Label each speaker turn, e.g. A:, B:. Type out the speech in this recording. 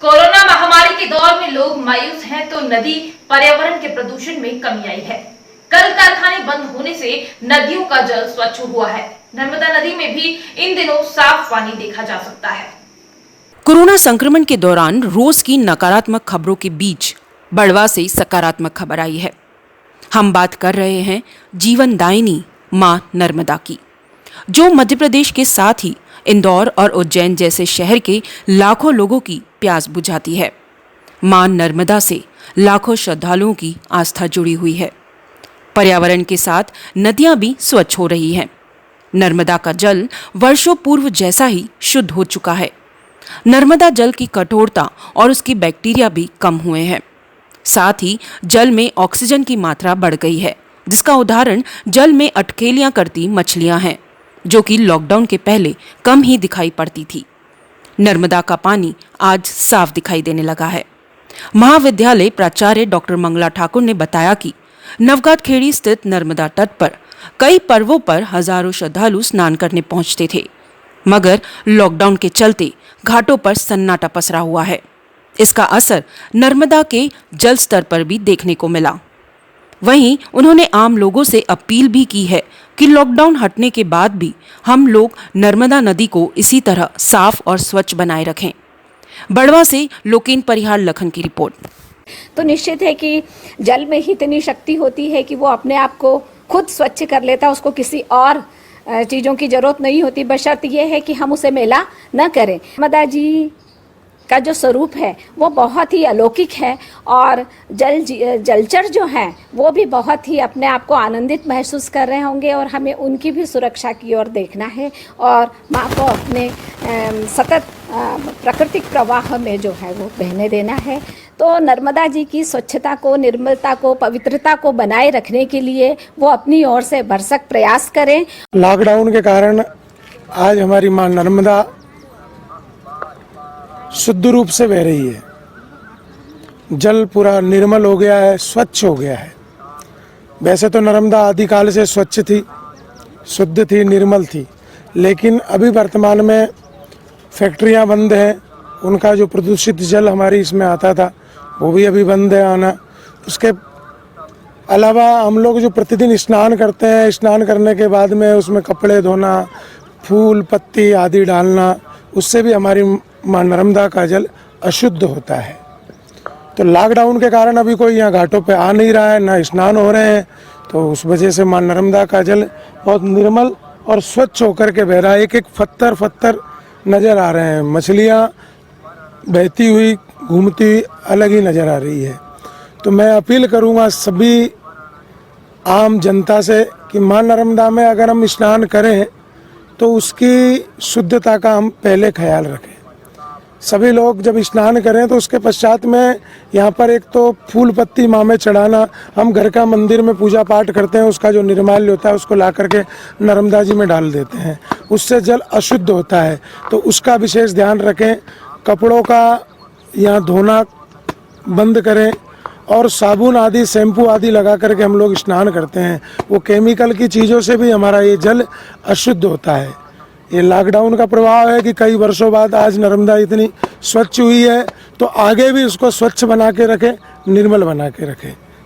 A: Corona महामारी के दौर में लोग मायूस हैं तो नदी पर्यावरण के प्रदूषण में कमी आई है। कल कारखाने बंद होने से नदियों का जल स्वच्छ हुआ है। नर्मदा नदी में भी इन दिनों साफ पानी देखा जा सकता है।
B: कोरोना संक्रमण के दौरान रोज की नकारात्मक खबरों के बीच बड़वा से सकारात्मक खबर आई है। हम बात कर रहे हैं जीवनदायिनी मां नर्मदा की, जो मध्य प्रदेश के साथ ही इंदौर और उज्जैन जैसे शहर के लाखों लोगों की प्यास बुझाती है। मां नर्मदा से लाखों श्रद्धालुओं की आस्था जुड़ी हुई है। पर्यावरण के साथ नदियां भी स्वच्छ हो रही हैं। नर्मदा का जल वर्षों पूर्व जैसा ही शुद्ध हो चुका है। नर्मदा जल की कठोरता और उसकी बैक्टीरिया भी कम हुए हैं। साथ ही जल में ऑक्सीजन की मात्रा बढ़ गई है, जिसका उदाहरण जल में अटकेलियां करती मछलियां हैं, जो कि लॉकडाउन के पहले कम ही दिखाई पड़ती थी। नर्मदा का पानी आज साफ दिखाई देने लगा है। महाविद्यालय प्राचार्य डॉक्टर मंगला ठाकुर ने बताया कि नवघाट खेड़ी स्थित नर्मदा तट पर कई पर्वों पर हजारों श्रद्धालु स्नान करने पहुंचते थे, मगर लॉकडाउन के चलते घाटों पर सन्नाटा पसरा हुआ है। इसका असर नर्मदा के जल स्तर पर भी देखने को मिला। वहीं उन्होंने आम लोगों से अपील भी की है कि लॉकडाउन हटने के बाद भी हम लोग नर्मदा नदी को इसी तरह साफ और स्वच्छ बनाए रखें। बड़वा से लोकेन परिहार लखन की रिपोर्ट।
C: तो निश्चित है कि जल में ही इतनी शक्ति होती है कि वो अपने आप को खुद स्वच्छ कर लेता, उसको किसी और चीज़ों की जरूरत नहीं होती, बशर्त ये है कि हम उसे मैला न करें। नर्मदा जी का जो स्वरूप है वो बहुत ही अलौकिक है और जलचर जो हैं वो भी बहुत ही अपने आप को आनंदित महसूस कर रहे होंगे और हमें उनकी भी सुरक्षा की ओर देखना है और माँ को अपने सतत प्राकृतिक प्रवाह में जो है वो बहने देना है। तो नर्मदा जी की स्वच्छता को, निर्मलता को, पवित्रता को बनाए रखने के लिए वो अपनी ओर से भरसक प्रयास करें।
D: लॉकडाउन के कारण आज हमारी माँ नर्मदा शुद्ध रूप से बह रही है। जल पूरा निर्मल हो गया है, स्वच्छ हो गया है। वैसे तो नर्मदा आदिकाल से स्वच्छ थी, शुद्ध थी, निर्मल थी, लेकिन अभी वर्तमान में फैक्ट्रियां बंद हैं। उनका जो प्रदूषित जल हमारी इसमें आता था वो भी अभी बंद है आना। उसके अलावा हम लोग जो प्रतिदिन स्नान करते हैं, स्नान करने के बाद में उसमें कपड़े धोना, फूल पत्ती आदि डालना, उससे भी हमारी माँ नर्मदा का जल अशुद्ध होता है। तो लॉकडाउन के कारण अभी कोई यहाँ घाटों पे आ नहीं रहा है, ना स्नान हो रहे हैं, तो उस वजह से माँ नर्मदा का जल बहुत निर्मल और स्वच्छ होकर के बह रहा है। एक एक पत्थर नज़र आ रहे हैं, मछलियाँ बहती हुई घूमती हुई अलग ही नज़र आ रही है। तो मैं अपील करूँगा सभी आम जनता से कि माँ नर्मदा में अगर हम स्नान करें तो उसकी शुद्धता का हम पहले ख्याल रखें। सभी लोग जब स्नान करें तो उसके पश्चात में यहाँ पर एक तो फूल पत्ती माँ में चढ़ाना, हम घर का मंदिर में पूजा पाठ करते हैं, उसका जो निर्माल्य होता है उसको ला करके नर्मदा जी में डाल देते हैं, उससे जल अशुद्ध होता है। तो उसका विशेष ध्यान रखें। कपड़ों का यहाँ धोना बंद करें और साबुन आदि, शैम्पू आदि लगा करके हम लोग स्नान करते हैं। वो केमिकल की चीज़ों से भी हमारा ये जल अशुद्ध होता है। ये लॉकडाउन का प्रभाव है कि कई वर्षों बाद आज नर्मदा इतनी स्वच्छ हुई है, तो आगे भी उसको स्वच्छ बना के रखें, निर्मल बना के रखें।